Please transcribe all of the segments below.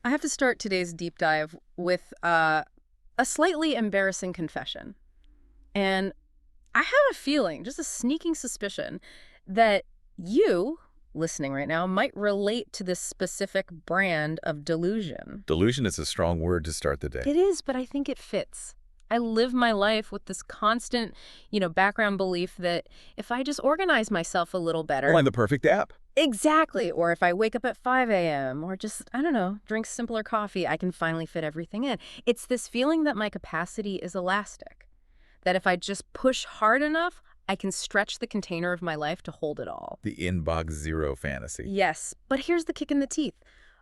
I have to start today's deep dive with a slightly embarrassing confession. And I have a feeling, just a sneaking suspicion, that you, listening right now, might relate to this specific brand of delusion. Delusion is a strong word to start the day. It is, but I think it fits. I live my life with this constant, background belief that if I just organize myself a little better. Well, I'm the perfect app. Exactly. Or if I wake up at 5 a.m. or just, I don't know, drink simpler coffee, I can finally fit everything in. It's this feeling that my capacity is elastic. That if I just push hard enough, I can stretch the container of my life to hold it all. The inbox zero fantasy. Yes, but here's the kick in the teeth.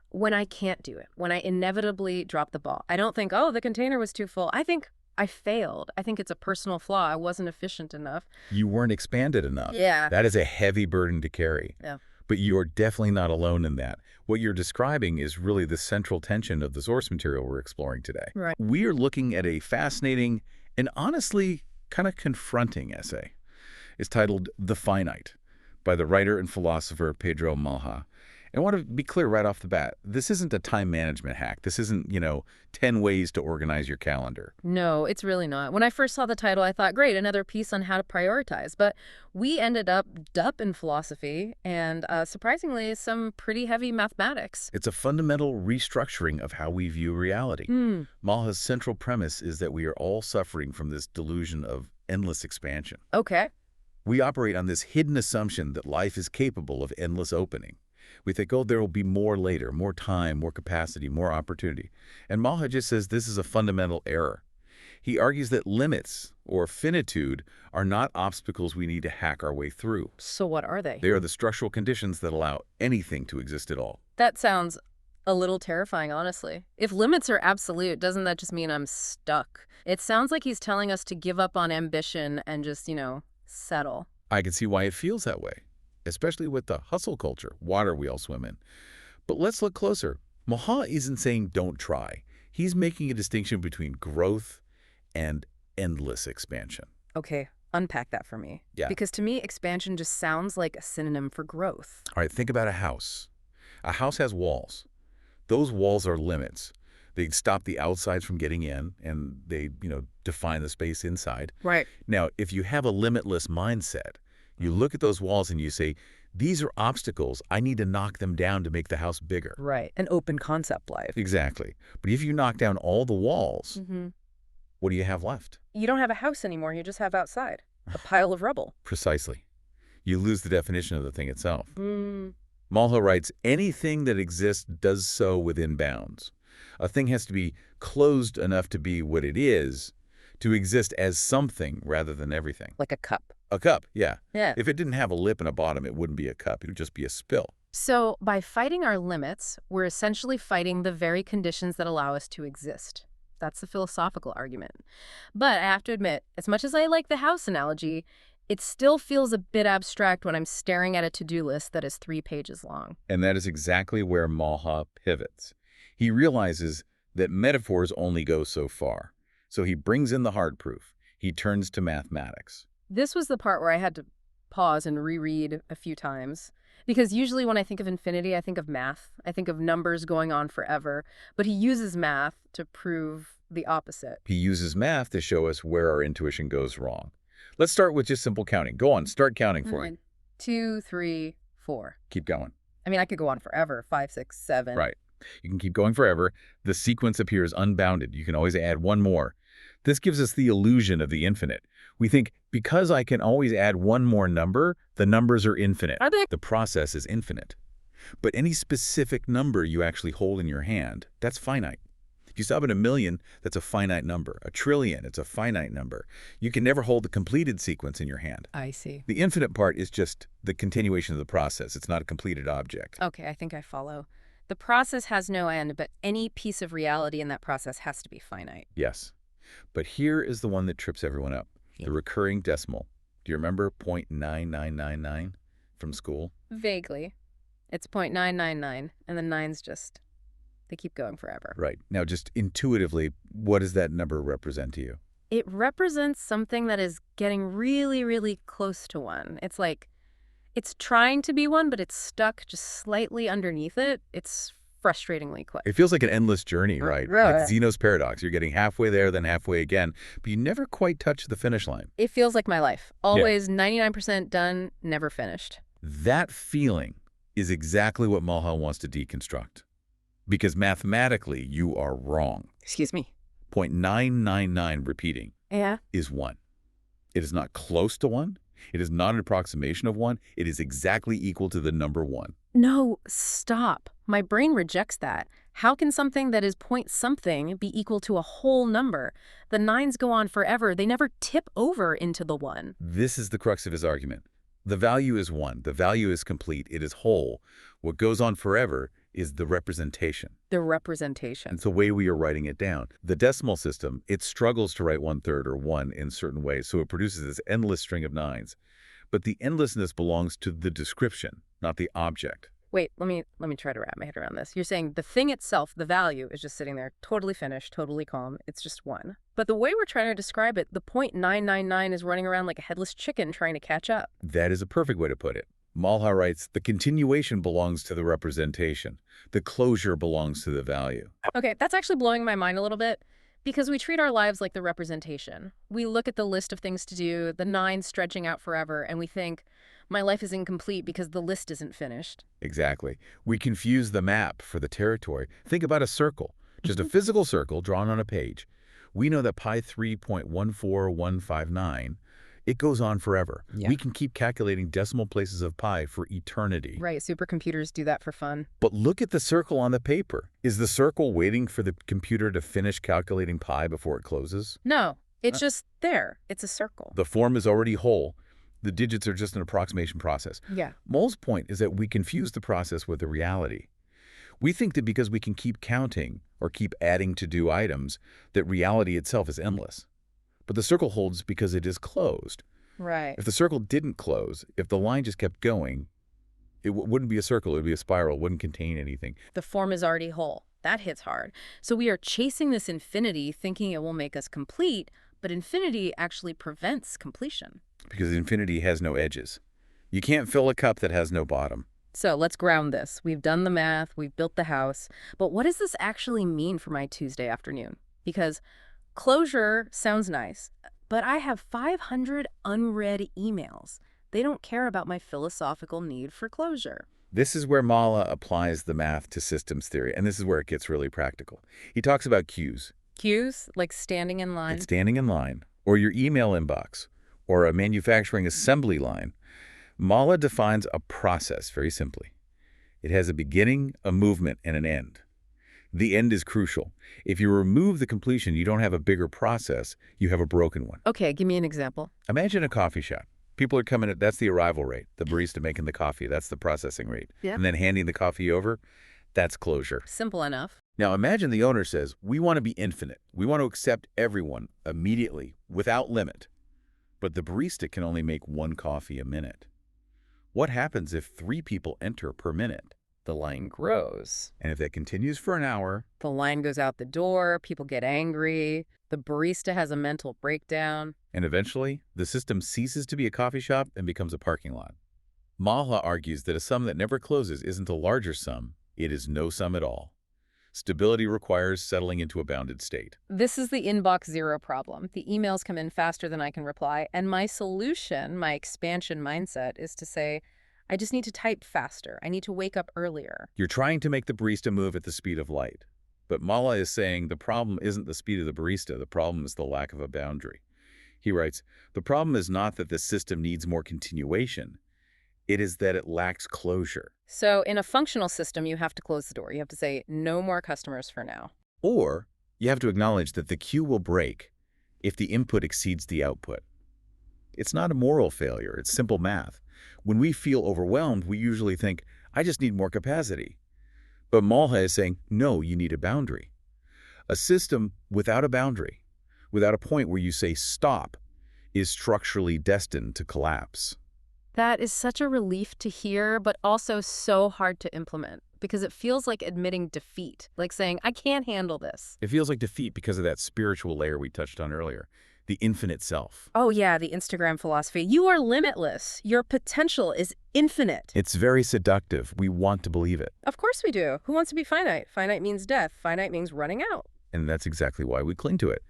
When I can't do it, when I inevitably drop the ball, I don't think, oh, the container was too full. I think I failed. I think it's a personal flaw. I wasn't efficient enough. You weren't expanded enough. Yeah. That is a heavy burden to carry. Yeah. But you're definitely not alone in that. What you're describing is really the central tension of the source material we're exploring today. Right. We are looking at a fascinating and honestly kind of confronting essay. It's titled The Finite by the writer and philosopher Pedro Malha. And I want to be clear right off the bat, this isn't a time management hack. This isn't, 10 ways to organize your calendar. No, it's really not. When I first saw the title, I thought, great, another piece on how to prioritize. But we ended up in philosophy and, surprisingly, some pretty heavy mathematics. It's a fundamental restructuring of how we view reality. Malha's central premise is that we are all suffering from this delusion of endless expansion. Okay. We operate on this hidden assumption that life is capable of endless opening. We think, oh, there will be more later, more time, more capacity, more opportunity. And Malha just says this is a fundamental error. He argues that limits, or finitude, are not obstacles we need to hack our way through. So what are they? They are the structural conditions that allow anything to exist at all. That sounds a little terrifying, honestly. If limits are absolute, doesn't that just mean I'm stuck? It sounds like he's telling us to give up on ambition and just, settle. I can see why it feels that way, especially with the hustle culture, water we all swim in. But let's look closer. Malha isn't saying don't try. He's making a distinction between growth and endless expansion. Okay, unpack that for me. Yeah. Because to me, expansion just sounds like a synonym for growth. All right, think about a house. A house has walls. Those walls are limits. They stop the outsides from getting in, and they, define the space inside. Right. Now, if you have a limitless mindset, you look at those walls and you say, these are obstacles. I need to knock them down to make the house bigger. Right. An open concept life. Exactly. But if you knock down all the walls, what do you have left? You don't have a house anymore. You just have outside a pile of rubble. Precisely. You lose the definition of the thing itself. Malha writes, anything that exists does so within bounds. A thing has to be closed enough to be what it is, to exist as something rather than everything. Like a cup. A cup, yeah. Yeah. If it didn't have a lip and a bottom, it wouldn't be a cup. It would just be a spill. So by fighting our limits, we're essentially fighting the very conditions that allow us to exist. That's the philosophical argument. But I have to admit, as much as I like the house analogy, it still feels a bit abstract when I'm staring at a to-do list that is 3 pages long. And that is exactly where Malha pivots. He realizes that metaphors only go so far. So he brings in the hard proof. He turns to mathematics. This was the part where I had to pause and reread a few times. Because usually when I think of infinity, I think of math. I think of numbers going on forever. But he uses math to prove the opposite. He uses math to show us where our intuition goes wrong. Let's start with just simple counting. Go on, start counting for me. 2, 3, 4. Keep going. I mean, I could go on forever. 5, 6, 7. Right. You can keep going forever. The sequence appears unbounded. You can always add one more. This gives us the illusion of the infinite. We think, because I can always add one more number, the numbers are infinite. Are they? The process is infinite. But any specific number you actually hold in your hand, that's finite. If you stop at 1,000,000, that's a finite number. 1,000,000,000,000, it's a finite number. You can never hold the completed sequence in your hand. I see. The infinite part is just the continuation of the process. It's not a completed object. Okay, I think I follow. The process has no end, but any piece of reality in that process has to be finite. Yes. But here is the one that trips everyone up. The recurring decimal. Do you remember 0.9999 from school? Vaguely. It's 0.999, and the nines just, they keep going forever. Right. Now, just intuitively, what does that number represent to you? It represents something that is getting really, really close to 1. It's like, it's trying to be 1, but it's stuck just slightly underneath it. It's frustratingly quick. It feels like an endless journey, right? Like Right. Zeno's paradox. You're getting halfway there, then halfway again, but you never quite touch the finish line. It feels like my life. Yeah. Always 99% done, never finished. That feeling is exactly what Mulhall wants to deconstruct. Because mathematically, you are wrong. Excuse me. 0.999 repeating Yeah? is 1. It is not close to 1. It is not an approximation of 1. It is exactly equal to the number 1. No, stop. My brain rejects that. How can something that is point something be equal to a whole number? The nines go on forever. They never tip over into the 1. This is the crux of his argument. The value is 1. The value is complete. It is whole. What goes on forever is the representation. The representation. It's the way we are writing it down. The decimal system, it struggles to write 1/3 or 1 in certain ways, so it produces this endless string of 9s. But the endlessness belongs to the description, not the object. Wait, let me try to wrap my head around this. You're saying the thing itself, the value, is just sitting there, totally finished, totally calm. It's just 1. But the way we're trying to describe it, the 0.999 is running around like a headless chicken trying to catch up. That is a perfect way to put it. Mulhall writes, the continuation belongs to the representation. The closure belongs to the value. Okay, that's actually blowing my mind a little bit because we treat our lives like the representation. We look at the list of things to do, the 9 stretching out forever, and we think, my life is incomplete because the list isn't finished. Exactly. We confuse the map for the territory. Think about a circle, just a physical circle drawn on a page. We know that pi 3.14159, it goes on forever. Yeah. We can keep calculating decimal places of pi for eternity. Right, supercomputers do that for fun. But look at the circle on the paper. Is the circle waiting for the computer to finish calculating pi before it closes? No, it's just there. It's a circle. The form is already whole. The digits are just an approximation process. Yeah. Moll's point is that we confuse the process with the reality. We think that because we can keep counting or keep adding to-do items, that reality itself is endless. But the circle holds because it is closed. Right. If the circle didn't close, if the line just kept going, it wouldn't be a circle, it would be a spiral, it wouldn't contain anything. The form is already whole. That hits hard. So we are chasing this infinity, thinking it will make us complete, but infinity actually prevents completion. Because infinity has no edges. You can't fill a cup that has no bottom. So let's ground this. We've done the math, we've built the house, but what does this actually mean for my Tuesday afternoon? Because closure sounds nice, but I have 500 unread emails. They don't care about my philosophical need for closure. This is where Mala applies the math to systems theory, and this is where it gets really practical. He talks about queues. Queues, like standing in line. It's standing in line, or your email inbox, or a manufacturing assembly line. Mala defines a process very simply. It has a beginning, a movement, and an end. The end is crucial. If you remove the completion, you don't have a bigger process, you have a broken one. Okay, give me an example. Imagine a coffee shop. People are coming at, that's the arrival rate, the barista making the coffee, that's the processing rate. Yeah. And then handing the coffee over, that's closure. Simple enough. Now imagine the owner says, we want to be infinite. We want to accept everyone immediately, without limit. But the barista can only make 1 coffee a minute. What happens if 3 people enter per minute? The line grows. And if that continues for an hour, The line goes out the door, people get angry, the barista has a mental breakdown. and eventually the system ceases to be a coffee shop and becomes a parking lot. Malha argues that a sum that never closes isn't a larger sum, it is no sum at all. Stability requires settling into a bounded state. This is the inbox zero problem. The emails come in faster than I can reply, and my solution, my expansion mindset, is to say, I just need to type faster. I need to wake up earlier. You're trying to make the barista move at the speed of light. But Mala is saying the problem isn't the speed of the barista, the problem is the lack of a boundary. He writes, the problem is not that the system needs more continuation, it is that it lacks closure. So in a functional system, you have to close the door. You have to say, no more customers for now. Or you have to acknowledge that the queue will break if the input exceeds the output. It's not a moral failure, it's simple math. When we feel overwhelmed, we usually think, I just need more capacity. But Malha is saying, no, you need a boundary. A system without a boundary, without a point where you say stop, is structurally destined to collapse. That is such a relief to hear, but also so hard to implement because it feels like admitting defeat, like saying, I can't handle this. It feels like defeat because of that spiritual layer we touched on earlier. the infinite self. Oh yeah, the Instagram philosophy. You are limitless. Your potential is infinite. It's very seductive. We want to believe it. Of course we do. Who wants to be finite? Finite means death. Finite means running out. And that's exactly why we cling to it.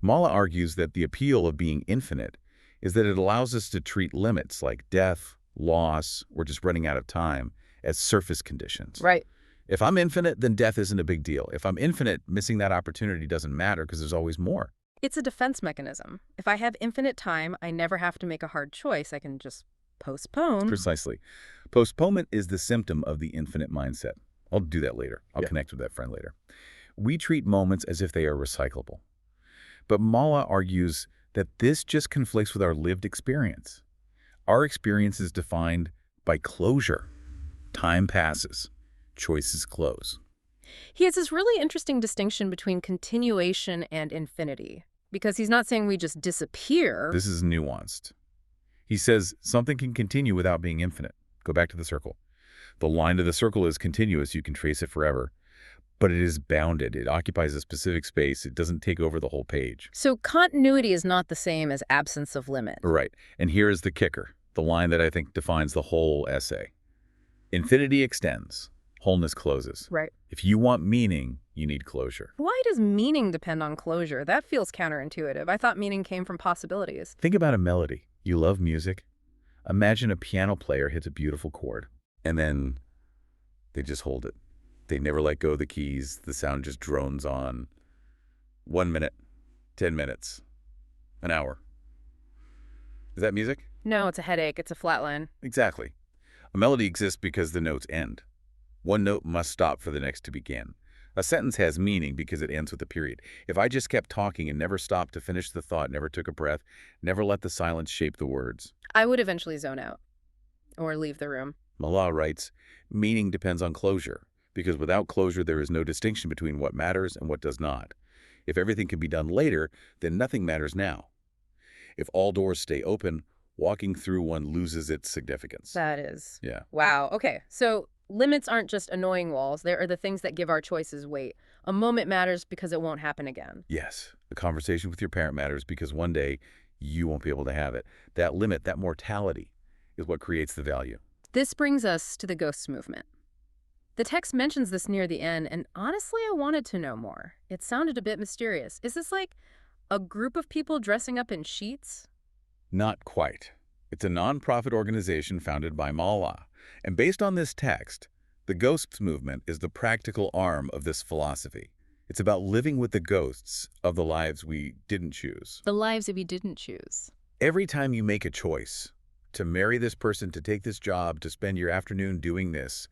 Mala argues that the appeal of being infinite is that it allows us to treat limits like death, loss, or just running out of time as surface conditions. Right. If I'm infinite, then death isn't a big deal. If I'm infinite, missing that opportunity doesn't matter because there's always more. It's a defense mechanism. If I have infinite time, I never have to make a hard choice. I can just postpone. Precisely. Postponement is the symptom of the infinite mindset. I'll do that later. I'll connect with that friend later. We treat moments as if they are recyclable. But Mala argues that this just conflicts with our lived experience. Our experience is defined by closure. Time passes. Choices close. He has this really interesting distinction between continuation and infinity, because he's not saying we just disappear. This is nuanced. He says something can continue without being infinite. Go back to the circle. The line to the circle is continuous. You can trace it forever. But it is bounded. It occupies a specific space. It doesn't take over the whole page. So continuity is not the same as absence of limit. Right. And here is the kicker, the line that I think defines the whole essay. Infinity extends. Wholeness closes. Right. If you want meaning, you need closure. Why does meaning depend on closure? That feels counterintuitive. I thought meaning came from possibilities. Think about a melody. You love music. Imagine a piano player hits a beautiful chord, and then they just hold it. They never let go of the keys. The sound just drones on. 1 minute, 10 minutes, an hour. Is that music? No, it's a headache. It's a flat line. Exactly. A melody exists because the notes end. One note must stop for the next to begin. A sentence has meaning because it ends with a period. If I just kept talking and never stopped to finish the thought, never took a breath, never let the silence shape the words, I would eventually zone out or leave the room. Mala writes, meaning depends on closure, because without closure there is no distinction between what matters and what does not. If everything can be done later, then nothing matters now. If all doors stay open, walking through one loses its significance. That is. Yeah. Wow. Okay. So limits aren't just annoying walls. They are the things that give our choices weight. A moment matters because it won't happen again. Yes. The conversation with your parent matters because one day you won't be able to have it. That limit, that mortality, is what creates the value. This brings us to the ghosts movement. The text mentions this near the end, and honestly, I wanted to know more. It sounded a bit mysterious. Is this like a group of people dressing up in sheets? Not quite. It's a nonprofit organization founded by Mala. And based on this text, the ghosts movement is the practical arm of this philosophy. It's about living with the ghosts of the lives we didn't choose. The lives that we didn't choose. Every time you make a choice to marry this person, to take this job, to spend your afternoon doing this,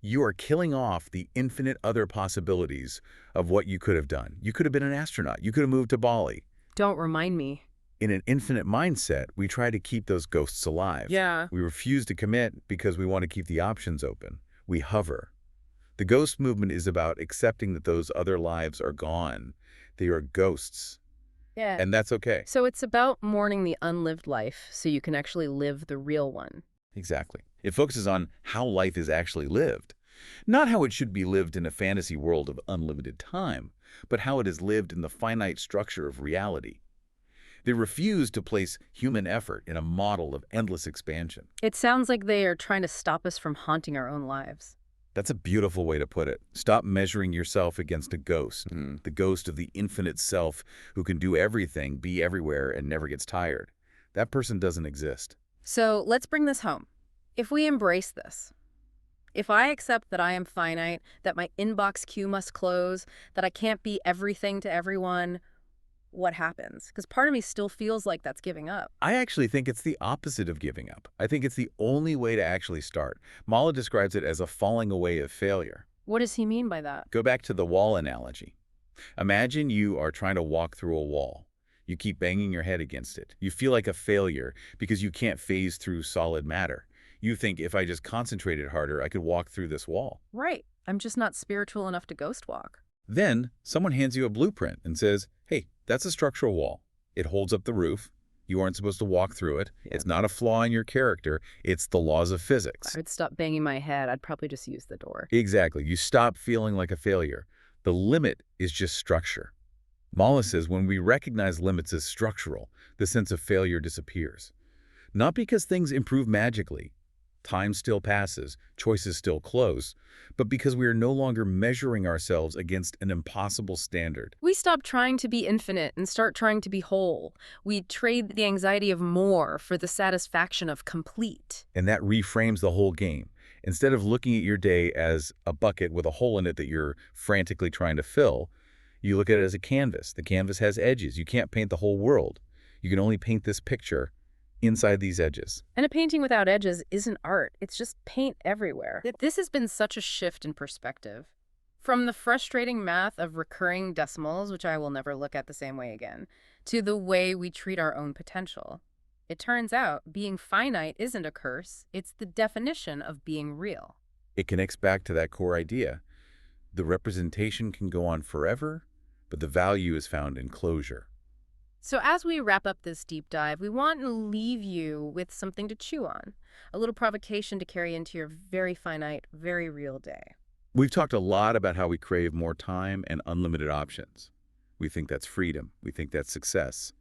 you are killing off the infinite other possibilities of what you could have done. You could have been an astronaut. You could have moved to Bali. Don't remind me. In an infinite mindset, we try to keep those ghosts alive. Yeah. We refuse to commit because we want to keep the options open. We hover. The ghost movement is about accepting that those other lives are gone. They are ghosts. Yeah. And that's okay. So it's about mourning the unlived life so you can actually live the real one. Exactly. It focuses on how life is actually lived. Not how it should be lived in a fantasy world of unlimited time, but how it is lived in the finite structure of reality. They refuse to place human effort in a model of endless expansion. It sounds like they are trying to stop us from haunting our own lives. That's a beautiful way to put it. Stop measuring yourself against a ghost, the ghost of the infinite self who can do everything, be everywhere, and never gets tired. That person doesn't exist. So let's bring this home. If we embrace this, if I accept that I am finite, that my inbox queue must close, that I can't be everything to everyone, what happens? Because part of me still feels like that's giving up. I actually think it's the opposite of giving up. I think it's the only way to actually start. Mala describes it as a falling away of failure. What does he mean by that? Go back to the wall analogy. Imagine you are trying to walk through a wall. You keep banging your head against it. You feel like a failure because you can't phase through solid matter. You think if I just concentrated harder, I could walk through this wall. Right. I'm just not spiritual enough to ghost walk. Then someone hands you a blueprint and says, hey, that's a structural wall. It holds up the roof. You aren't supposed to walk through it. Yeah. It's not a flaw in your character. It's the laws of physics. I would stop banging my head. I'd probably just use the door. Exactly. You stop feeling like a failure. The limit is just structure. Mala says when we recognize limits as structural, the sense of failure disappears. Not because things improve magically. Time still passes, choices still close, but because we are no longer measuring ourselves against an impossible standard. We stop trying to be infinite and start trying to be whole. We trade the anxiety of more for the satisfaction of complete. And that reframes the whole game. Instead of looking at your day as a bucket with a hole in it that you're frantically trying to fill, you look at it as a canvas. The canvas has edges. You can't paint the whole world. You can only paint this picture inside these edges. And a painting without edges isn't art. It's just paint everywhere. This has been such a shift in perspective. From the frustrating math of recurring decimals, which I will never look at the same way again, to the way we treat our own potential. It turns out being finite isn't a curse. It's the definition of being real. It connects back to that core idea. The representation can go on forever, but the value is found in closure. So as we wrap up this deep dive, we want to leave you with something to chew on, a little provocation to carry into your very finite, very real day. We've talked a lot about how we crave more time and unlimited options. We think that's freedom. We think that's success.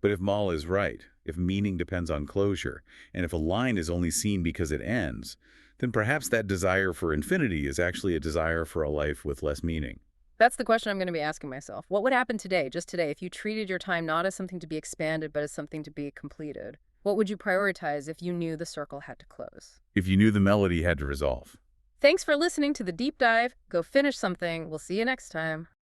But if Mala is right, if meaning depends on closure, and if a line is only seen because it ends, then perhaps that desire for infinity is actually a desire for a life with less meaning. That's the question I'm going to be asking myself. What would happen today, just today, if you treated your time not as something to be expanded, but as something to be completed? What would you prioritize if you knew the circle had to close? If you knew the melody had to resolve. Thanks for listening to The Deep Dive. Go finish something. We'll see you next time.